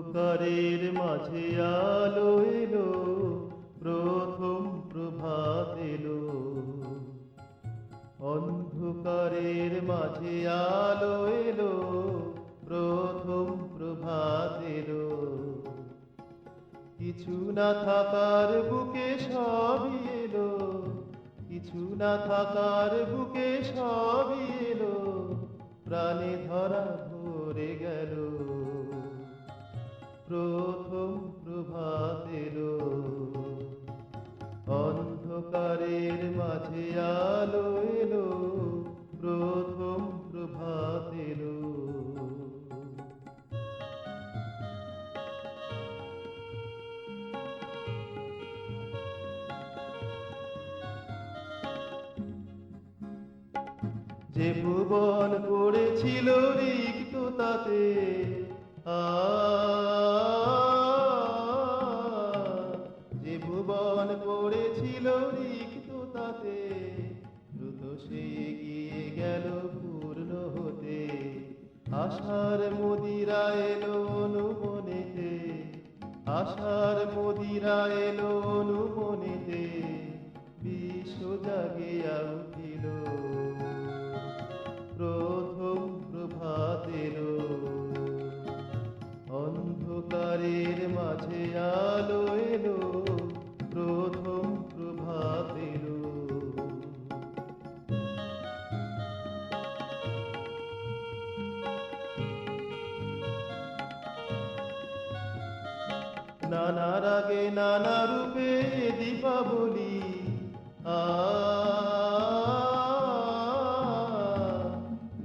অন্ধকারের মাঝে আলো এলো, প্রথম প্রভাত এলো। অন্ধকারের মাঝে আলো এলো, প্রথম প্রভাত এলো। কিছু না থাকার বুকে সবই এলো, কিছু না থাকার বুকে সবই এলো, প্রাণে ধরা ভরে গেল। প্রথম প্রভাত এলো, অন্ধকারের মাঝে আলো এলো, প্রথম প্রভাত এলো। যে ভুবন পড়েছিল রিক্ত তাতে, যে ভুবন পড়েছিল রিক্ত তাতে, দ্রুত সে এগিয়ে গেল পূর্ণ হতে। আশার মদিরা এলো অনুমনেতে, আশার মদিরা এলো অনুমনেতে, বিশ্ব জাগিয়া উঠিল। প্রথম প্রভাত এলো, অন্ধকারের মাঝে আলো এলো, প্রথম প্রভাত এলো। নানা রাগে নানা রূপে দীপাবলি,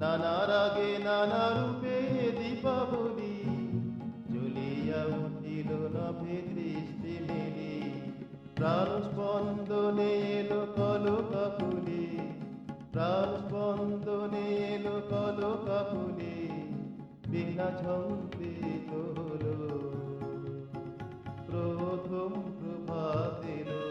নানা রাগে নানা রূপে দীপাবলি, জ্বলিয়া উঠিল নভে দৃষ্টি মেলি। প্রাণ স্পন্দনে এলো কলকাকুলি, প্রাণ স্পন্দনে এলো কলকাকুলি, বিনা ঝঙ্কৃত হলো। প্রথম প্রভাত এলো,